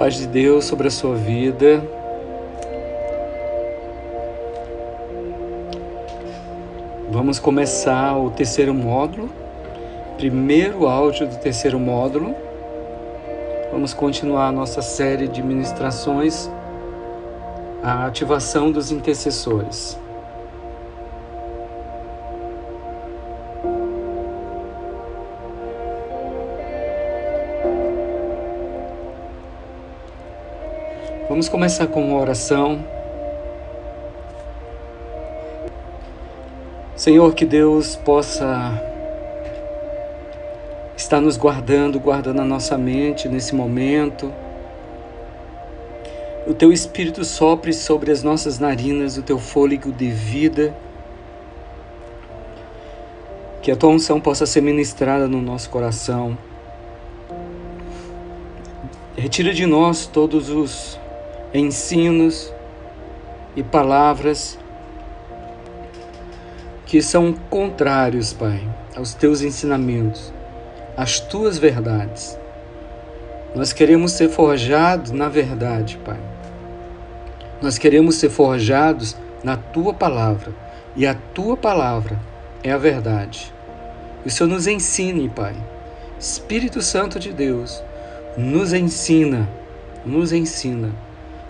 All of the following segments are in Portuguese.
Paz de Deus sobre a sua vida. Vamos começar o terceiro módulo, primeiro áudio do terceiro módulo. Vamos continuar a nossa série de ministrações, a ativação dos intercessores. Vamos começar com uma oração. Senhor, que Deus possa estar nos guardando a nossa mente nesse momento. O Teu Espírito sopre sobre as nossas narinas, o Teu fôlego de vida. Que a Tua unção possa ser ministrada no nosso coração. Retira de nós todos os ensinos e palavras que são contrários, Pai, aos Teus ensinamentos, às Tuas verdades. Nós queremos ser forjados na verdade, Pai. Nós queremos ser forjados na Tua palavra, e a Tua palavra é a verdade. Que o Senhor nos ensine, Pai. Espírito Santo de Deus, nos ensina,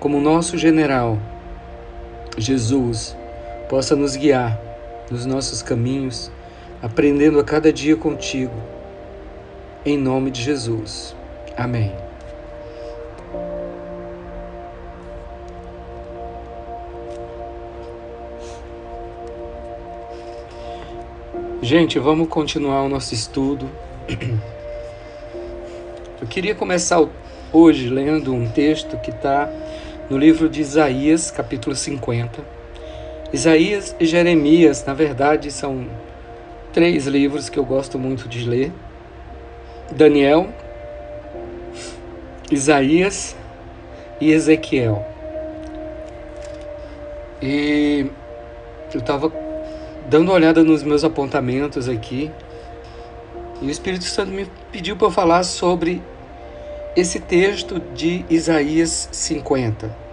como nosso general, Jesus, possa nos guiar nos nossos caminhos, aprendendo a cada dia contigo, em nome de Jesus. Amém. Gente, vamos continuar o nosso estudo. Eu queria começar hoje lendo um texto que está no livro de Isaías, capítulo 50. Isaías e Jeremias, na verdade, são 3 livros que eu gosto muito de ler. Daniel, Isaías e Ezequiel. E eu estava dando uma olhada nos meus apontamentos aqui, e o Espírito Santo me pediu para eu falar sobre esse texto de Isaías 50.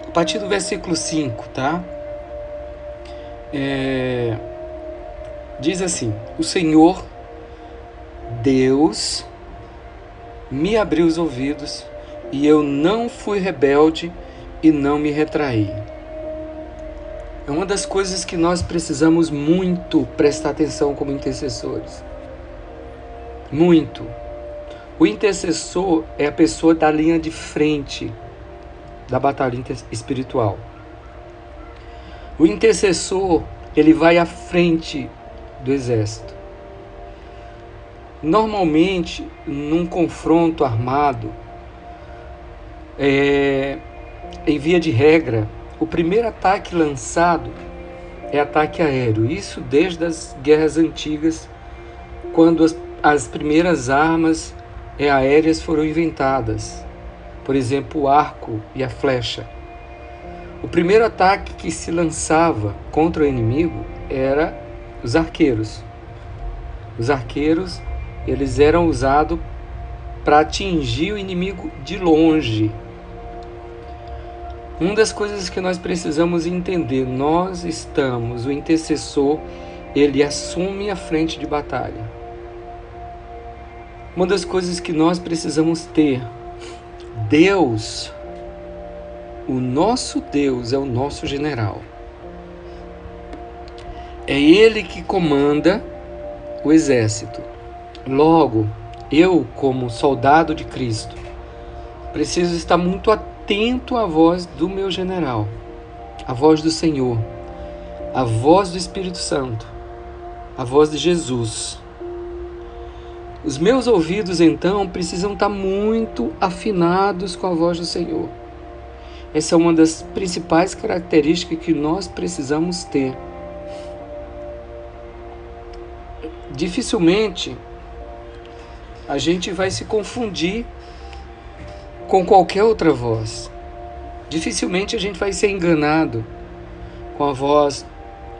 A partir do versículo 5, tá? Diz assim: o Senhor Deus me abriu os ouvidos, e eu não fui rebelde e não me retraí. É uma das coisas que nós precisamos muito prestar atenção como intercessores. Muito. O intercessor é a pessoa da linha de frente da batalha espiritual. O intercessor, ele vai à frente do exército. Normalmente, num confronto armado, em via de regra, o primeiro ataque lançado é ataque aéreo. Isso desde as guerras antigas, quando as primeiras armas aéreas foram inventadas. Por exemplo, o arco e a flecha. O primeiro ataque que se lançava contra o inimigo era os arqueiros. Os arqueiros, eles eram usados para atingir o inimigo de longe. Uma das coisas que nós precisamos entender, o intercessor, ele assume a frente de batalha. Uma das coisas que nós precisamos ter, Deus, o nosso Deus é o nosso general. É Ele que comanda o exército. Logo, eu, como soldado de Cristo, preciso estar muito atento à voz do meu general, à voz do Senhor, à voz do Espírito Santo, à voz de Jesus. Os meus ouvidos, então, precisam estar muito afinados com a voz do Senhor. Essa é uma das principais características que nós precisamos ter. Dificilmente a gente vai se confundir com qualquer outra voz. Dificilmente a gente vai ser enganado com a voz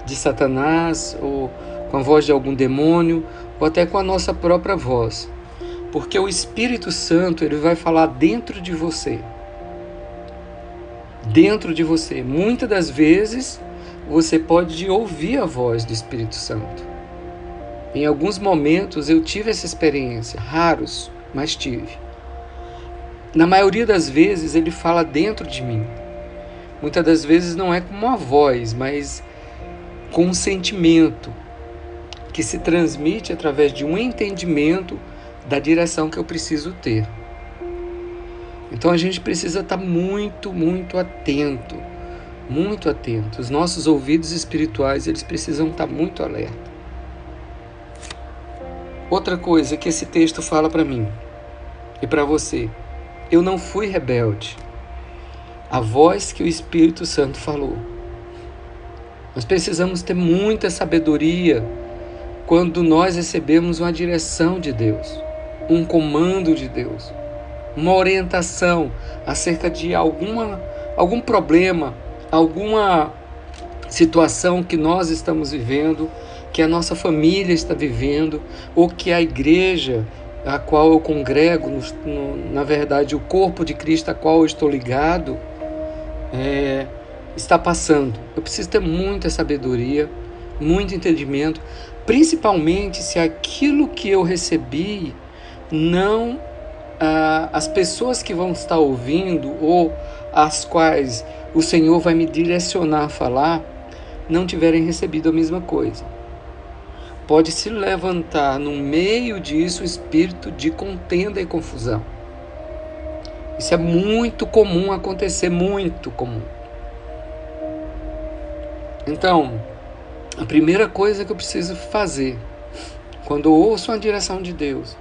de Satanás, ou com a voz de algum demônio, ou até com a nossa própria voz. Porque o Espírito Santo, ele vai falar dentro de você. Dentro de você. Muitas das vezes, você pode ouvir a voz do Espírito Santo. Em alguns momentos eu tive essa experiência, raros, mas tive. Na maioria das vezes ele fala dentro de mim. Muitas das vezes não é com uma voz, mas com um sentimento que se transmite através de um entendimento da direção que eu preciso ter. Então a gente precisa estar muito, muito atento. Muito atento. Os nossos ouvidos espirituais, eles precisam estar muito alerta. Outra coisa que esse texto fala para mim e para você: eu não fui rebelde. A voz que o Espírito Santo falou. Nós precisamos ter muita sabedoria quando nós recebemos uma direção de Deus, um comando de Deus, uma orientação acerca de algum problema, alguma situação que nós estamos vivendo, que a nossa família está vivendo, ou que a igreja a qual eu congrego, na verdade o corpo de Cristo a qual eu estou ligado, está passando. Eu preciso ter muita sabedoria, muito entendimento, principalmente se aquilo que eu recebi não... as pessoas que vão estar ouvindo ou as quais o Senhor vai me direcionar a falar não tiverem recebido a mesma coisa. Pode se levantar no meio disso o espírito de contenda e confusão. Isso é muito comum acontecer, muito comum. Então, a primeira coisa que eu preciso fazer quando eu ouço uma direção de Deus,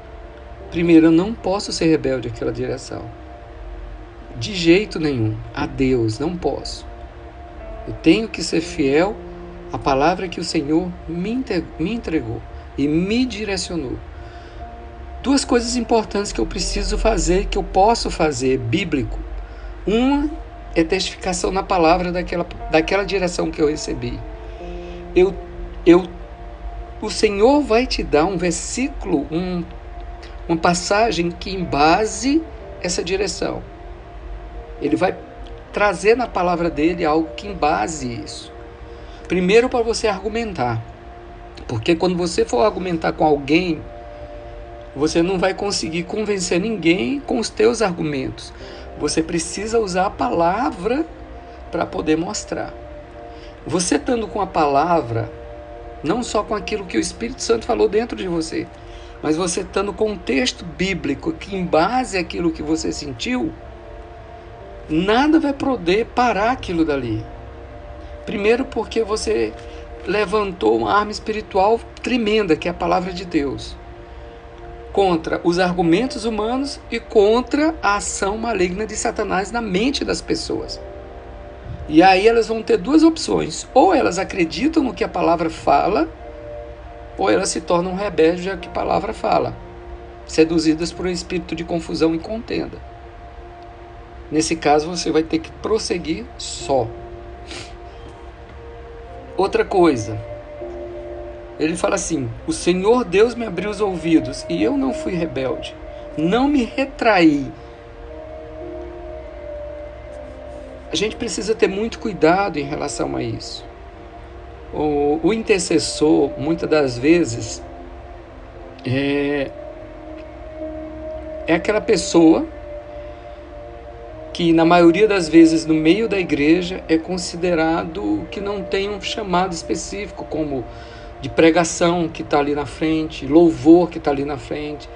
primeiro, eu não posso ser rebelde àquela direção. De jeito nenhum. A Deus, não posso. Eu tenho que ser fiel à palavra que o Senhor me entregou e me direcionou. Duas coisas importantes que eu preciso fazer, que eu posso fazer, bíblico. Uma é testificação na palavra daquela direção que eu recebi. O Senhor vai te dar um versículo, uma passagem que embase essa direção. Ele vai trazer na palavra dele algo que embase isso. Primeiro, para você argumentar. Porque quando você for argumentar com alguém, você não vai conseguir convencer ninguém com os teus argumentos. Você precisa usar a palavra para poder mostrar. Você estando com a palavra, não só com aquilo que o Espírito Santo falou dentro de você, mas você estando com um texto bíblico que embase aquilo que você sentiu, nada vai poder parar aquilo dali. Primeiro porque você levantou uma arma espiritual tremenda, que é a palavra de Deus, contra os argumentos humanos e contra a ação maligna de Satanás na mente das pessoas. E aí elas vão ter duas opções: ou elas acreditam no que a palavra fala, ou elas se tornam rebeldes ao que a palavra fala, seduzidas por um espírito de confusão e contenda. Nesse caso, você vai ter que prosseguir só. Outra coisa, ele fala assim: o Senhor Deus me abriu os ouvidos e eu não fui rebelde, não me retraí. A gente precisa ter muito cuidado em relação a isso. O intercessor, muitas das vezes, é aquela pessoa que, na maioria das vezes, no meio da igreja, é considerado que não tem um chamado específico, como de pregação, que está ali na frente, louvor, que está ali na frente,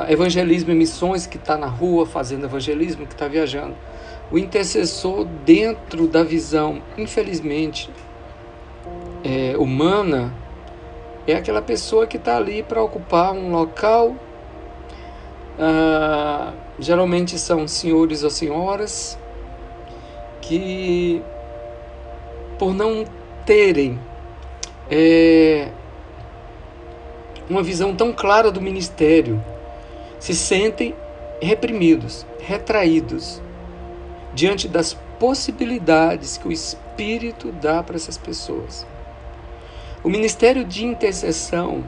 evangelismo e missões, que está na rua fazendo evangelismo, que está viajando. O intercessor, dentro da visão, infelizmente, humana, é aquela pessoa que está ali para ocupar um local. Geralmente são senhores ou senhoras que, por não terem uma visão tão clara do ministério, se sentem reprimidos, retraídos diante das possibilidades que o Espírito dá para essas pessoas. O ministério de intercessão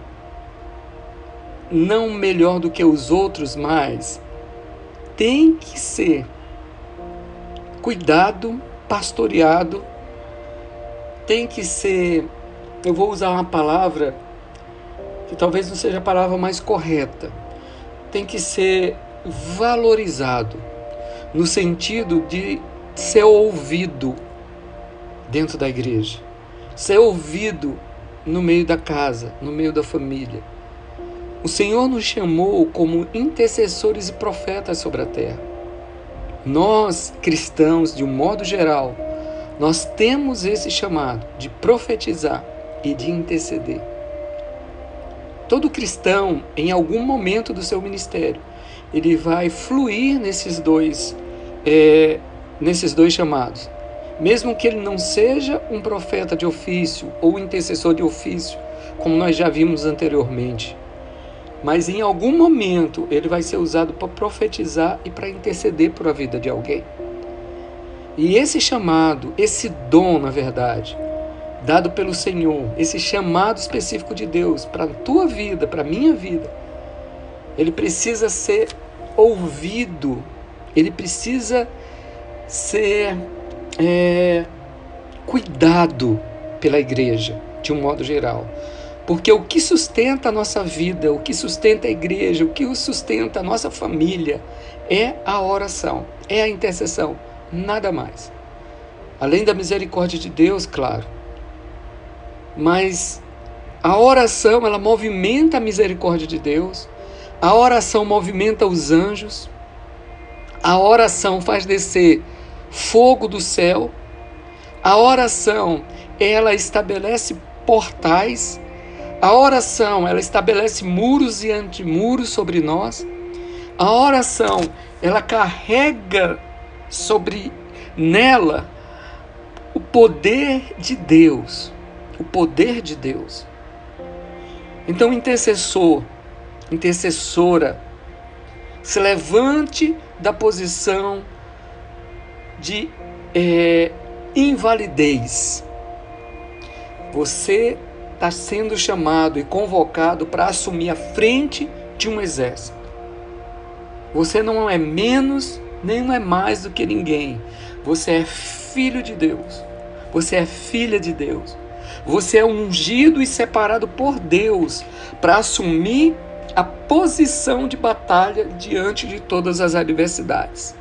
não melhor do que os outros, mas tem que ser cuidado, pastoreado, tem que ser, eu vou usar uma palavra que talvez não seja a palavra mais correta, tem que ser valorizado, no sentido de ser ouvido dentro da igreja, ser ouvido no meio da casa, no meio da família. O Senhor nos chamou como intercessores e profetas sobre a terra. Nós, cristãos, de um modo geral, nós temos esse chamado de profetizar e de interceder. Todo cristão, em algum momento do seu ministério, ele vai fluir nesses dois chamados. Mesmo que ele não seja um profeta de ofício ou intercessor de ofício, como nós já vimos anteriormente, mas em algum momento ele vai ser usado para profetizar e para interceder por a vida de alguém. E esse chamado, esse dom, na verdade, dado pelo Senhor, esse chamado específico de Deus para a tua vida, para a minha vida, ele precisa ser ouvido, ele precisa ser cuidado pela igreja, de um modo geral. Porque o que sustenta a nossa vida, o que sustenta a igreja, o que sustenta a nossa família é a oração, é a intercessão, nada mais. Além da misericórdia de Deus, claro. Mas a oração, ela movimenta a misericórdia de Deus, a oração movimenta os anjos, a oração faz descer fogo do céu, a oração, ela estabelece portais, a oração, ela estabelece muros e antimuros sobre nós. A oração, ela carrega nela o poder de Deus. O poder de Deus. Então, intercessor, intercessora, se levante da posição de invalidez. Você está sendo chamado e convocado para assumir a frente de um exército. Você não é menos, nem não é mais do que ninguém. Você é filho de Deus. Você é filha de Deus. Você é ungido e separado por Deus para assumir a posição de batalha diante de todas as adversidades.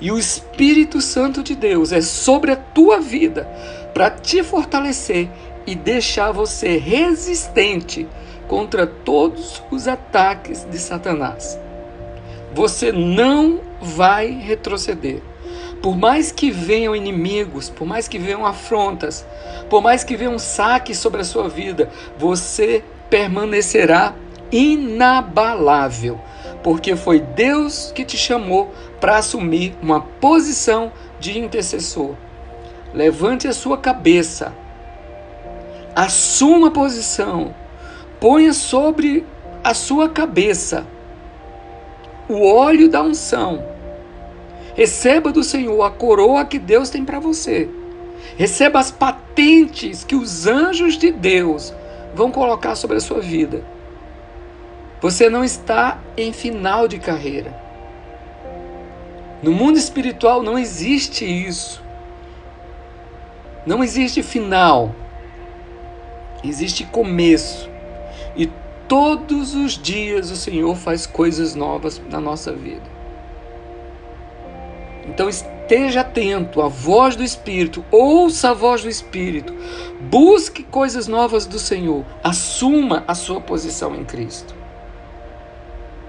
E o Espírito Santo de Deus é sobre a tua vida para te fortalecer e deixar você resistente contra todos os ataques de Satanás. Você não vai retroceder. Por mais que venham inimigos, por mais que venham afrontas, por mais que venham saques sobre a sua vida, você permanecerá inabalável, porque foi Deus que te chamou para assumir uma posição de intercessor. Levante a sua cabeça, assuma a posição, ponha sobre a sua cabeça o óleo da unção. Receba do Senhor a coroa que Deus tem para você. Receba as patentes que os anjos de Deus vão colocar sobre a sua vida. Você não está em final de carreira. No mundo espiritual não existe isso. Não existe final. Existe começo. E todos os dias o Senhor faz coisas novas na nossa vida. Então esteja atento à voz do Espírito, ouça a voz do Espírito, busque coisas novas do Senhor, assuma a sua posição em Cristo.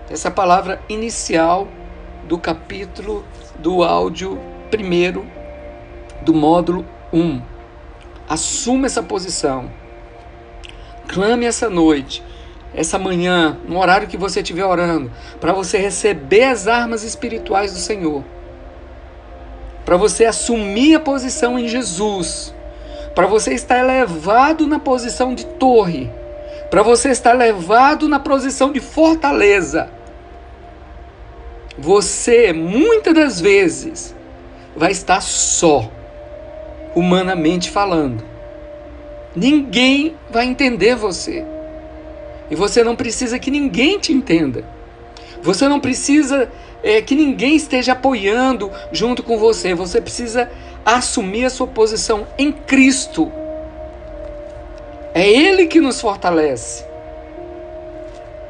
Essa é a palavra inicial do capítulo do áudio 1 do módulo 1. Assuma essa posição. Clame essa noite, essa manhã, no horário que você estiver orando, para você receber as armas espirituais do Senhor. Para você assumir a posição em Jesus, para você estar elevado na posição de torre, para você estar elevado na posição de fortaleza. Você, muitas das vezes, vai estar só, humanamente falando. Ninguém vai entender você. E você não precisa que ninguém te entenda. Você não precisa que ninguém esteja apoiando junto com você. Você precisa assumir a sua posição em Cristo. É Ele que nos fortalece.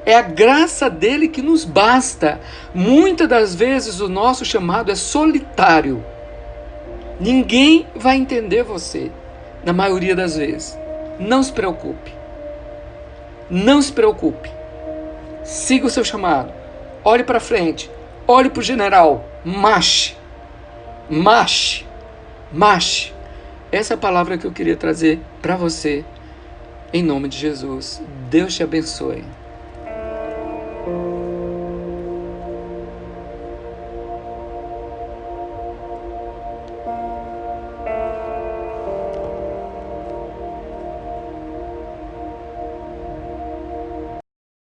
É a graça dele que nos basta. Muitas das vezes o nosso chamado é solitário. Ninguém vai entender você, na maioria das vezes. Não se preocupe. Não se preocupe. Siga o seu chamado. Olhe para frente. Olhe para o general. Marche. Marche. Marche. Essa é a palavra que eu queria trazer para você. Em nome de Jesus. Deus te abençoe.